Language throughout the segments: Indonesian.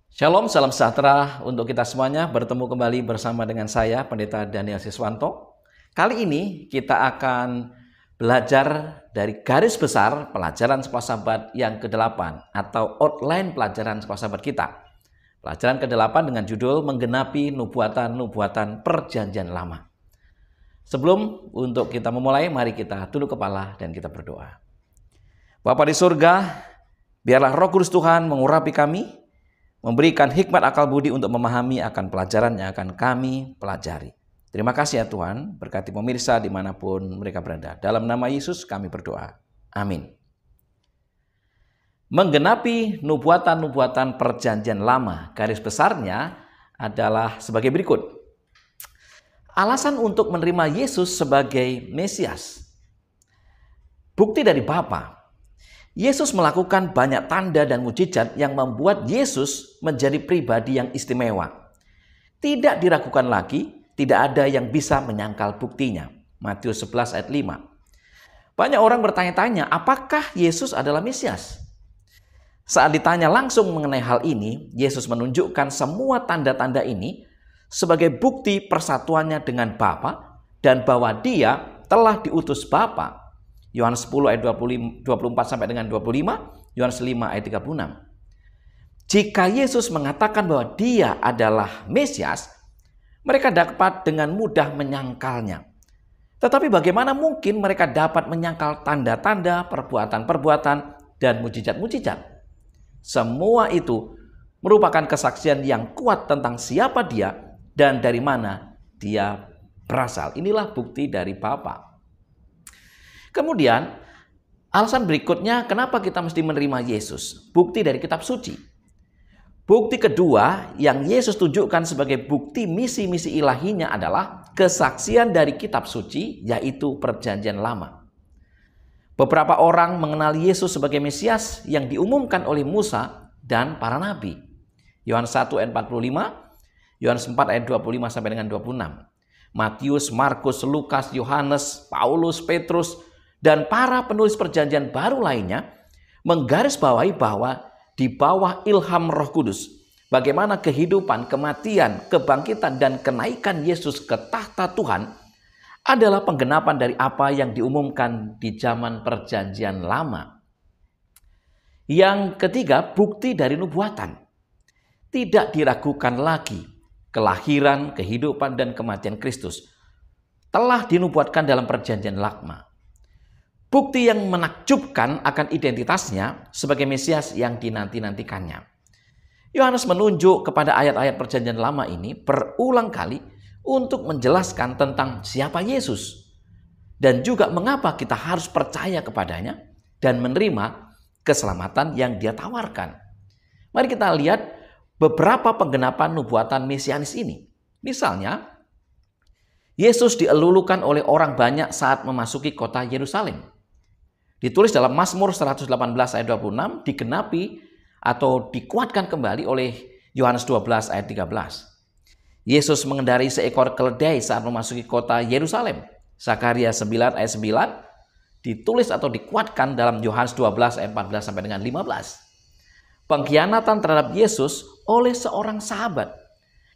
Shalom, salam sejahtera untuk kita semuanya. Bertemu kembali bersama dengan saya, Pendeta Daniel Siswanto. Kali ini kita akan belajar dari garis besar pelajaran Sekolah Sahabat yang ke-8 atau outline pelajaran Sekolah Sahabat kita. Pelajaran ke-8 dengan judul Menggenapi Nubuatan-Nubuatan Perjanjian Lama. Sebelum untuk kita memulai, mari kita tunduk kepala dan kita berdoa. Bapa di surga, biarlah Roh Kudus Tuhan mengurapi kami, memberikan hikmat akal budi untuk memahami akan pelajaran yang akan kami pelajari. Terima kasih ya Tuhan, berkati pemirsa dimanapun mereka berada. Dalam nama Yesus kami berdoa. Amin. Menggenapi nubuatan-nubuatan perjanjian lama, garis besarnya adalah sebagai berikut. Alasan untuk menerima Yesus sebagai Mesias. Bukti dari Bapa. Yesus melakukan banyak tanda dan mukjizat yang membuat Yesus menjadi pribadi yang istimewa. Tidak diragukan lagi, tidak ada yang bisa menyangkal buktinya. Matius 11 ayat 5. Banyak orang bertanya-tanya, apakah Yesus adalah Mesias? Saat ditanya langsung mengenai hal ini, Yesus menunjukkan semua tanda-tanda ini sebagai bukti persatuannya dengan Bapa dan bahwa Dia telah diutus Bapa. Yohanes 10 ayat 24 sampai dengan 25, Yohanes 5 ayat 36. Jika Yesus mengatakan bahwa Dia adalah Mesias, mereka dapat dengan mudah menyangkalnya. Tetapi bagaimana mungkin mereka dapat menyangkal tanda-tanda, perbuatan-perbuatan, dan mukjizat-mukjizat? Semua itu merupakan kesaksian yang kuat tentang siapa Dia dan dari mana Dia berasal. Inilah bukti dari Bapa. Kemudian, alasan berikutnya kenapa kita mesti menerima Yesus? Bukti dari kitab suci. Bukti kedua yang Yesus tunjukkan sebagai bukti misi-misi ilahinya adalah kesaksian dari kitab suci, yaitu perjanjian lama. Beberapa orang mengenal Yesus sebagai Mesias yang diumumkan oleh Musa dan para nabi. Yohanes 1 ayat 45, Yohanes 4 ayat 25 sampai dengan 26. Matius, Markus, Lukas, Yohanes, Paulus, Petrus, dan para penulis perjanjian baru lainnya menggarisbawahi bahwa di bawah ilham Roh Kudus, bagaimana kehidupan, kematian, kebangkitan, dan kenaikan Yesus ke tahta Tuhan adalah penggenapan dari apa yang diumumkan di zaman perjanjian lama. Yang ketiga, bukti dari nubuatan. Tidak diragukan lagi kelahiran, kehidupan, dan kematian Kristus telah dinubuatkan dalam perjanjian lama. Bukti yang menakjubkan akan identitasnya sebagai Mesias yang dinanti-nantikannya. Yohanes menunjuk kepada ayat-ayat perjanjian lama ini berulang kali untuk menjelaskan tentang siapa Yesus dan juga mengapa kita harus percaya kepadanya dan menerima keselamatan yang Dia tawarkan. Mari kita lihat beberapa penggenapan nubuatan mesianis ini. Misalnya, Yesus dielulukan oleh orang banyak saat memasuki kota Yerusalem. Ditulis dalam Mazmur 118 ayat 26, digenapi atau dikuatkan kembali oleh Yohanes 12 ayat 13. Yesus mengendarai seekor keledai saat memasuki kota Yerusalem. Zakaria 9 ayat 9 ditulis atau dikuatkan dalam Yohanes 12 ayat 14 sampai dengan 15. Pengkhianatan terhadap Yesus oleh seorang sahabat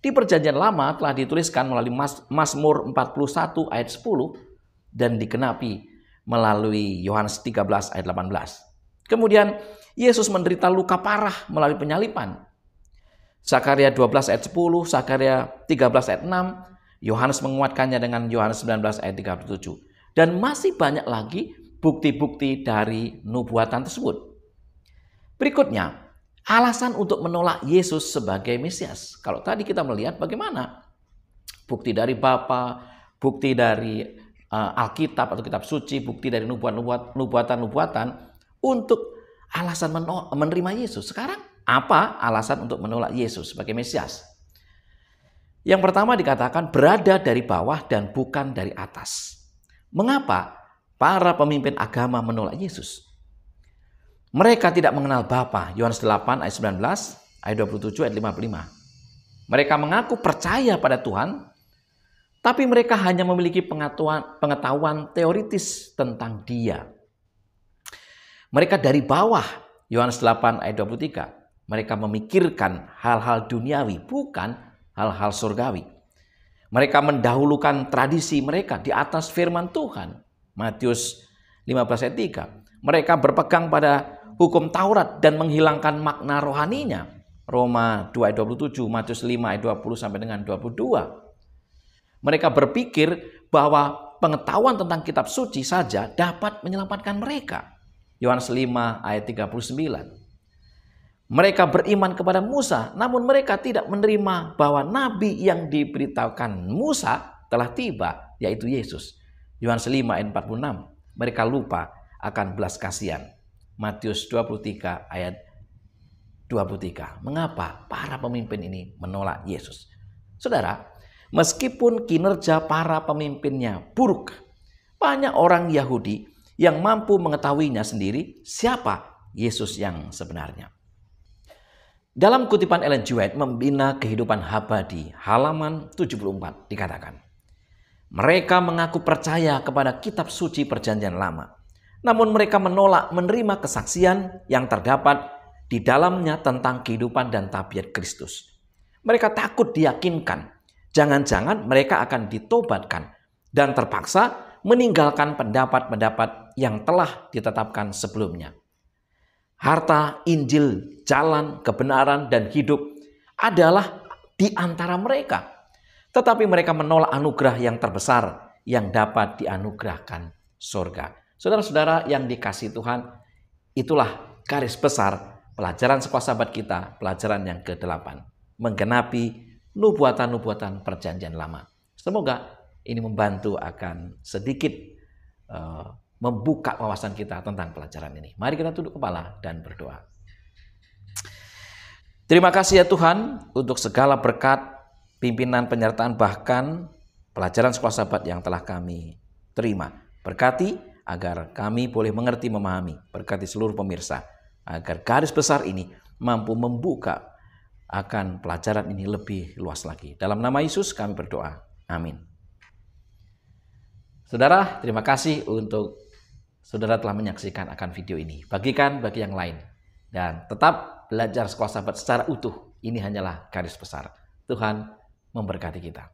di perjanjian lama telah dituliskan melalui Mazmur 41 ayat 10 dan digenapi melalui Yohanes 13 ayat 18. Kemudian Yesus menderita luka parah melalui penyalipan. Zakaria 12 ayat 10, Zakaria 13 ayat 6, Yohanes menguatkannya dengan Yohanes 19 ayat 37. Dan masih banyak lagi bukti-bukti dari nubuatan tersebut. Berikutnya, alasan untuk menolak Yesus sebagai Mesias. Kalau tadi kita melihat bagaimana bukti dari Bapa, bukti dari Alkitab atau kitab suci, bukti dari nubuatan-nubuatan untuk alasan menerima Yesus. Sekarang apa alasan untuk menolak Yesus sebagai Mesias? Yang pertama dikatakan berada dari bawah dan bukan dari atas. Mengapa para pemimpin agama menolak Yesus? Mereka tidak mengenal Bapa. Yohanes 8 ayat 19, ayat 27, ayat 55. Mereka mengaku percaya pada Tuhan, tapi mereka hanya memiliki pengetahuan teoritis tentang Dia. Mereka dari bawah, Yohanes 8 ayat 23. Mereka memikirkan hal-hal duniawi, bukan hal-hal surgawi. Mereka mendahulukan tradisi mereka di atas firman Tuhan. Matius 15 ayat 3. Mereka berpegang pada hukum Taurat dan menghilangkan makna rohaninya. Roma 2 ayat 27, Matius 5 ayat 20 sampai dengan 22. Mereka berpikir bahwa pengetahuan tentang kitab suci saja dapat menyelamatkan mereka. Yohanes 5 ayat 39. Mereka beriman kepada Musa, namun mereka tidak menerima bahwa nabi yang diberitahukan Musa telah tiba, yaitu Yesus. Yohanes 5 ayat 46. Mereka lupa akan belas kasihan. Matius 23 ayat 23. Mengapa para pemimpin ini menolak Yesus? Saudara, meskipun kinerja para pemimpinnya buruk, banyak orang Yahudi yang mampu mengetahuinya sendiri siapa Yesus yang sebenarnya. Dalam kutipan Ellen G. White, Membina Kehidupan Abadi, halaman 74, dikatakan, mereka mengaku percaya kepada kitab suci perjanjian lama, namun mereka menolak menerima kesaksian yang terdapat di dalamnya tentang kehidupan dan tabiat Kristus. Mereka takut diyakinkan, jangan-jangan mereka akan ditobatkan dan terpaksa meninggalkan pendapat-pendapat yang telah ditetapkan sebelumnya. Harta, Injil, jalan, kebenaran, dan hidup adalah di antara mereka. Tetapi mereka menolak anugerah yang terbesar yang dapat dianugerahkan surga. Saudara-saudara yang dikasihi Tuhan, itulah garis besar pelajaran sekolah sahabat kita, pelajaran yang ke-8. Menggenapi nubuatan-nubuatan perjanjian lama. Semoga ini membantu akan sedikit membuka wawasan kita tentang pelajaran ini. Mari kita tunduk kepala dan berdoa. Terima kasih ya Tuhan untuk segala berkat, pimpinan, penyertaan, bahkan pelajaran sekolah sahabat yang telah kami terima. Berkati agar kami boleh mengerti, memahami. Berkati seluruh pemirsa agar garis besar ini mampu membuka akan pelajaran ini lebih luas lagi. Dalam nama Yesus kami berdoa. Amin. Saudara, terima kasih untuk saudara telah menyaksikan akan video ini. Bagikan bagi yang lain. Dan tetap belajar sekolah sahabat secara utuh. Ini hanyalah garis besar. Tuhan memberkati kita.